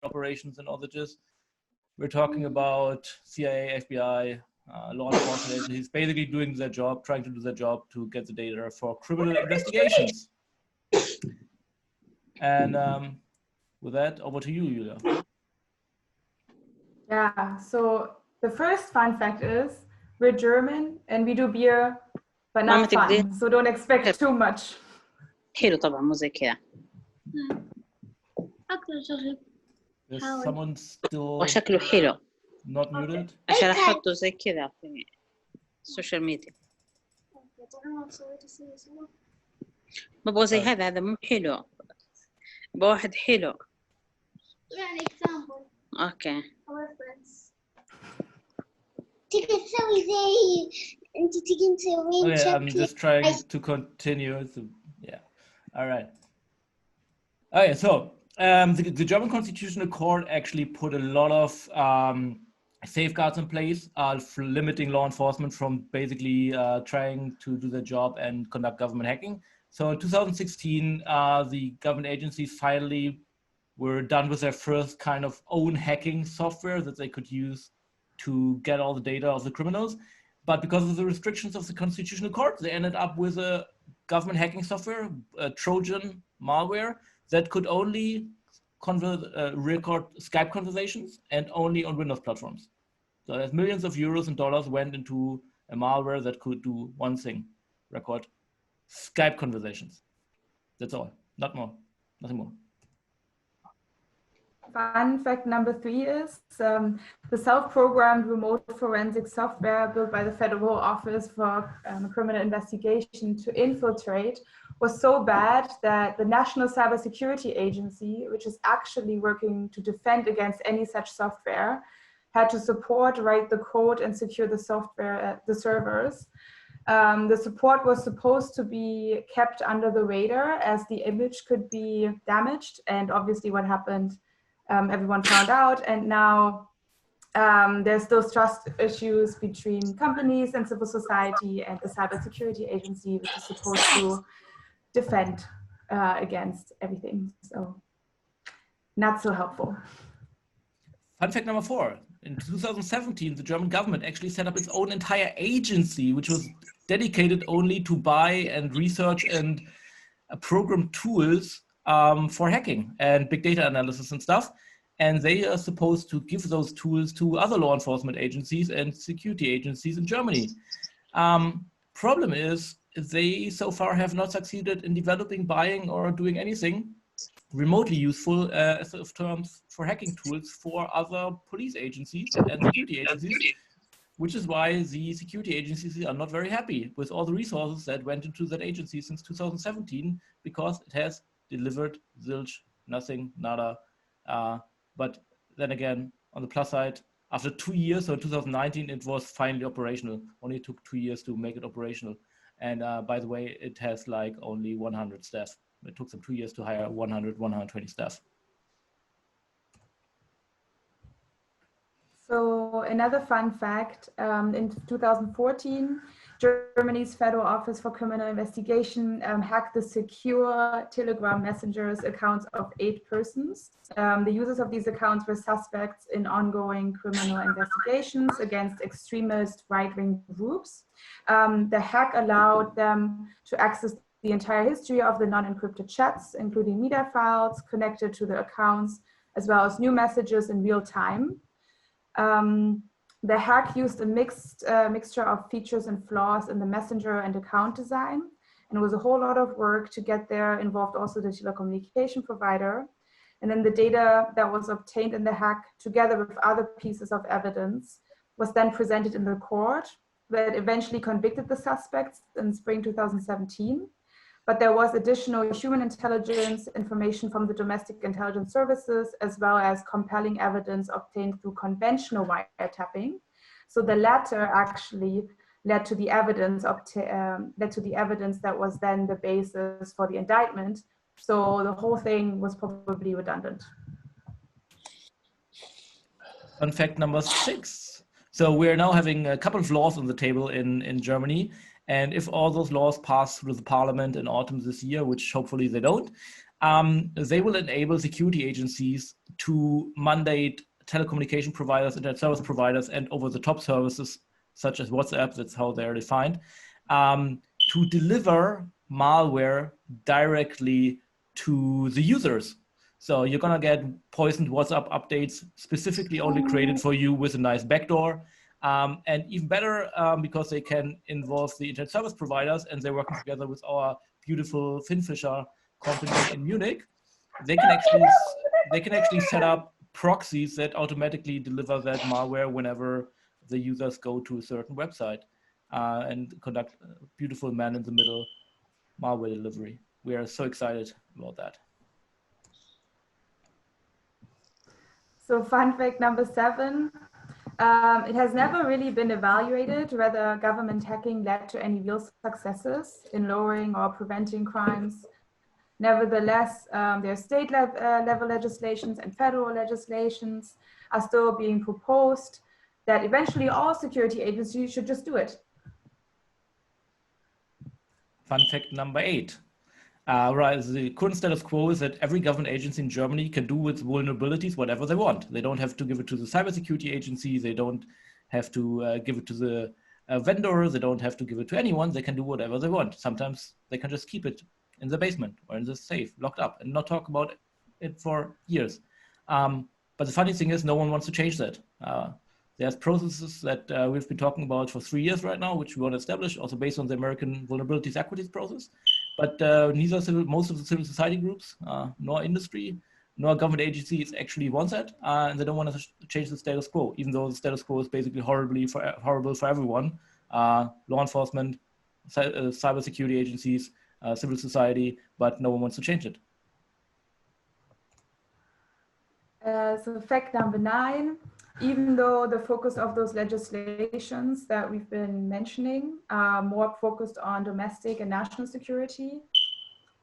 operations and outages. We're talking about CIA, FBI, law enforcement agencies basically doing their job, trying to do their job to get the data for criminal investigations. And with that, over to you, Julia. Yeah, so the first fun fact is we're German and we do beer, but not fun, so don't expect too much. حلو طبعا مو زي كذا. Is someone still وشكله حلو. not muted? عشان أحطه زي كذا في السوشيال ميديا. بابا زي هذا مو حلو. بواحد حلو. يعني example. Okay. Our friends. تيجي تسوي زي أنت تيجي تسوي. Okay, I'm just trying to continue. So, yeah. All right. Okay, so the German Constitutional Court actually put a lot of safeguards in place for limiting law enforcement from basically trying to do their job and conduct government hacking. So in 2016, the government agencies finally were done with their first kind of own hacking software that they could use to get all the data of the criminals. But because of the restrictions of the Constitutional Court, they ended up with a government hacking software, a Trojan malware, that could only record Skype conversations and only on Windows platforms. So there's millions of euros and dollars went into a malware that could do one thing, record Skype conversations. That's all, not more, nothing more. Fun fact number 3 is the self-programmed remote forensic software built by the Federal Office for Criminal Investigation to infiltrate was so bad that the National Cybersecurity Agency, which is actually working to defend against any such software, had to support, write the code and secure the software, the servers. The support was supposed to be kept under the radar as the image could be damaged, and obviously what happened, everyone found out, and now there's those trust issues between companies and civil society and the Cybersecurity Agency, which is supposed to defend against everything. So not so helpful. Fun fact number 4. In 2017, the German government actually set up its own entire agency, which was dedicated only to buy and research and program tools for hacking and big data analysis and stuff. And they are supposed to give those tools to other law enforcement agencies and security agencies in Germany. Problem is, they so far have not succeeded in developing, buying, or doing anything remotely useful as of terms for hacking tools for other police agencies and security agencies, which is why the security agencies are not very happy with all the resources that went into that agency since 2017, because it has delivered zilch, nothing, nada. But then again, on the plus side, after 2 years, so in 2019, it was finally operational. Only took 2 years to make it operational. And by the way, it has like only 100 staff. It took them 2 years to hire 100, 120 staff. So another fun fact, in 2014, Germany's Federal Office for Criminal Investigation hacked the secure Telegram messengers accounts of 8 persons. The users of these accounts were suspects in ongoing criminal investigations against extremist right-wing groups. The hack allowed them to access the entire history of the non-encrypted chats, including media files connected to the accounts, as well as new messages in real time. The hack used a mixture of features and flaws in the messenger and account design, and it was a whole lot of work to get there, involved also the telecommunication provider. And then the data that was obtained in the hack, together with other pieces of evidence, was then presented in the court, that eventually convicted the suspects in spring 2017. But there was additional human intelligence information from the domestic intelligence services, as well as compelling evidence obtained through conventional wiretapping. So the latter actually led to the evidence that was then the basis for the indictment. So the whole thing was probably redundant. Fun fact number 6. So we're now having a couple of laws on the table in Germany. And if all those laws pass through the parliament in autumn this year, which hopefully they don't, they will enable security agencies to mandate telecommunication providers, internet service providers, and over-the-top services such as WhatsApp, that's how they're defined, to deliver malware directly to the users. So you're gonna get poisoned WhatsApp updates specifically only created for you with a nice backdoor. And even better, because they can involve the internet service providers and they're working together with our beautiful Finfisher company in Munich, they can actually set up proxies that automatically deliver that malware whenever the users go to a certain website and conduct a beautiful man-in-the-middle malware delivery. We are so excited about that. So fun fact number 7, it has never really been evaluated whether government hacking led to any real successes in lowering or preventing crimes. Nevertheless, there are state level legislations and federal legislations are still being proposed that eventually all security agencies should just do it. Fun fact number 8. Right, the current status quo is that every government agency in Germany can do with vulnerabilities whatever they want. They don't have to give it to the cybersecurity agency. They don't have to give it to the vendor. They don't have to give it to anyone. They can do whatever they want. Sometimes they can just keep it in the basement or in the safe, locked up, and not talk about it for years. But the funny thing is, no one wants to change that. There's processes that we've been talking about for 3 years right now, which we want to establish, also based on the American Vulnerabilities Equities process. But neither most of the civil society groups, nor industry, nor government agencies actually want that, and they don't want to change the status quo, even though the status quo is basically horrible for everyone: law enforcement, cybersecurity agencies, civil society, but no one wants to change it. So fact number 9, even though the focus of those legislations that we've been mentioning are more focused on domestic and national security,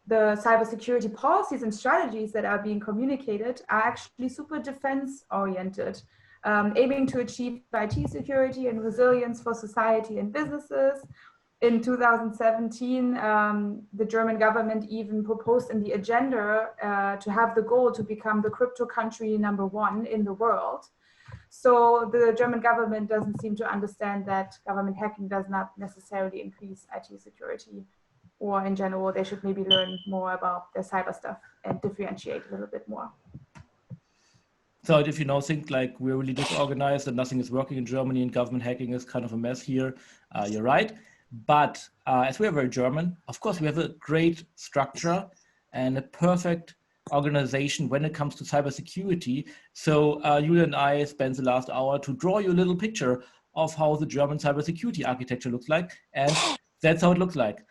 the cybersecurity policies and strategies that are being communicated are actually super defense oriented, aiming to achieve IT security and resilience for society and businesses. In 2017, the German government even proposed in the agenda to have the goal to become the crypto country #1 in the world. So the German government doesn't seem to understand that government hacking does not necessarily increase IT security, or in general, they should maybe learn more about their cyber stuff and differentiate a little bit more. So if you now think like we're really disorganized and nothing is working in Germany and government hacking is kind of a mess here, you're right. But as we are very German, of course, we have a great structure and a perfect organization when it comes to cybersecurity. So Julia and I spent the last hour to draw you a little picture of how the German cybersecurity architecture looks like. And that's how it looks like.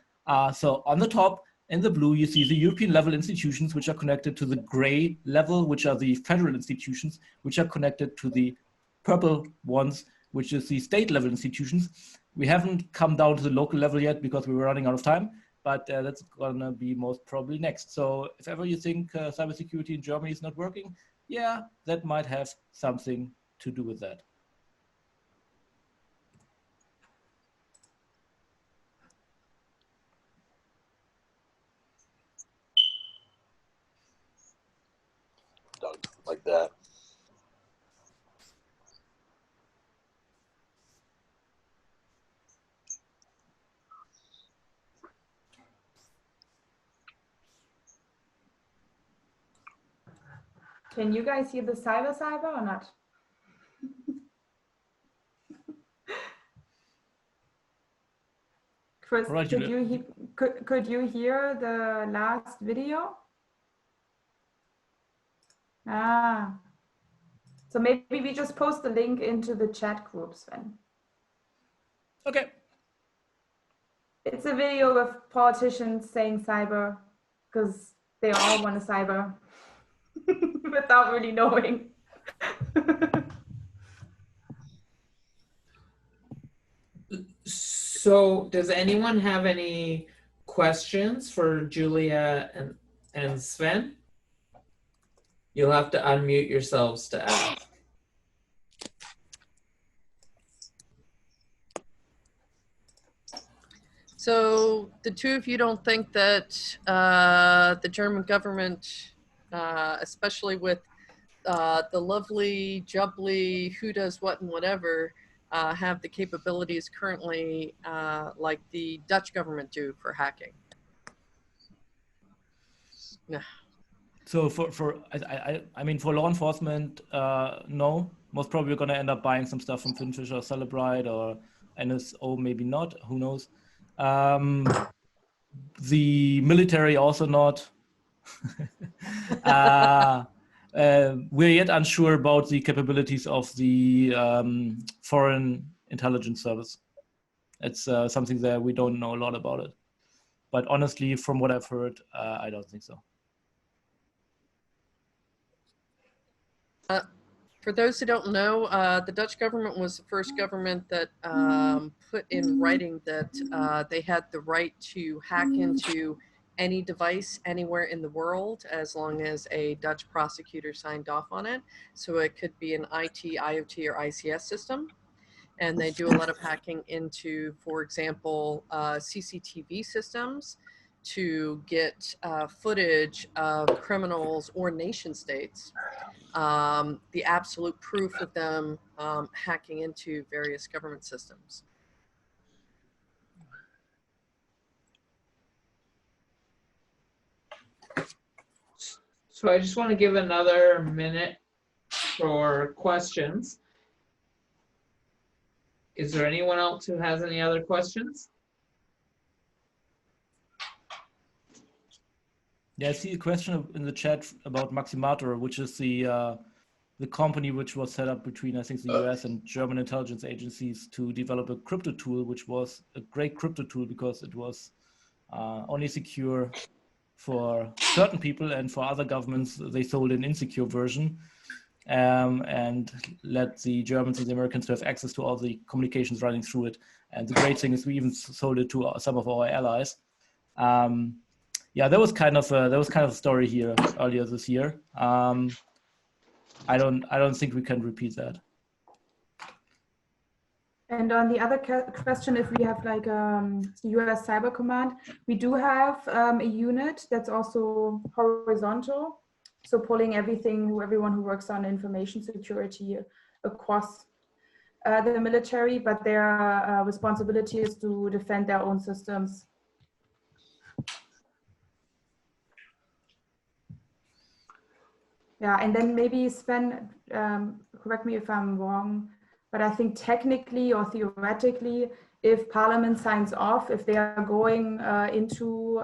So on the top, in the blue, you see the European level institutions, which are connected to the gray level, which are the federal institutions, which are connected to the purple ones, which is the state level institutions. We haven't come down to the local level yet because we were running out of time, but that's gonna be most probably next. So if ever you think cybersecurity in Germany is not working, yeah, that might have something to do with that. Like that. Can you guys hear the cyber or not? Chris, Right, could you hear the last video? So maybe we just post the link into the chat group, Sven. Okay. It's a video of politicians saying cyber because they all want to cyber without really knowing. So does anyone have any questions for Julia and Sven? You'll have to unmute yourselves to ask. So the two of you don't think that the German government, especially with the lovely, jubbly, who does what and whatever, have the capabilities currently like the Dutch government do for hacking? No. So I mean, for law enforcement, no. Most probably we're going to end up buying some stuff from Finfish or Celebrite or NSO, maybe not. Who knows? The military also not. We're yet unsure about the capabilities of the foreign intelligence service. It's something that we don't know a lot about it. But honestly, from what I've heard, I don't think so. For those who don't know, the Dutch government was the first government that put in writing that they had the right to hack into any device anywhere in the world as long as a Dutch prosecutor signed off on it. So it could be an IT, IoT, or ICS system. And they do a lot of hacking into, for example, CCTV systems to get footage of criminals or nation states. The absolute proof of them hacking into various government systems. So I just want to give another minute for questions. Is there anyone else who has any other questions? Yeah, I see a question in the chat about Maximator, which is the company which was set up between, I think, the US and German intelligence agencies to develop a crypto tool, which was a great crypto tool because it was only secure for certain people, and for other governments, they sold an insecure version and let the Germans and the Americans to have access to all the communications running through it. And the great thing is we even sold it to some of our allies. Yeah, there was kind of a story here earlier this year. I don't think we can repeat that. And on the other question, if we have like US Cyber Command, we do have a unit that's also horizontal, so pulling everyone who works on information security across the military, but their responsibility is to defend their own systems. Yeah, and then maybe Sven, correct me if I'm wrong, but I think technically or theoretically, if Parliament signs off, if they are going into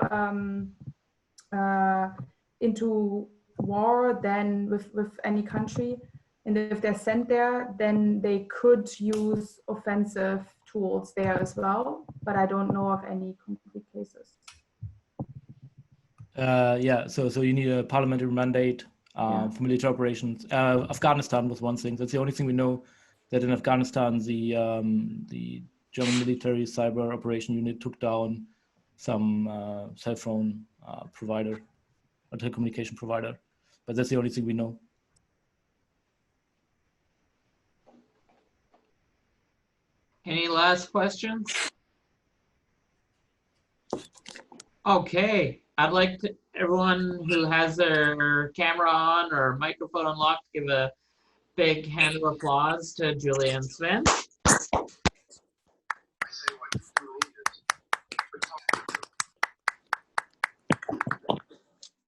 war, then with any country, and if they're sent there, then they could use offensive tools there as well. But I don't know of any concrete cases. Yeah, so you need a parliamentary mandate for military operations. Afghanistan was one thing. That's the only thing we know, that in Afghanistan, the German military cyber operation unit took down some cell phone provider, or telecommunication provider. But that's the only thing we know. Any last questions? Okay, I'd like to, everyone who has their camera on or microphone unlocked, give a big hand of applause to Julia and Sven.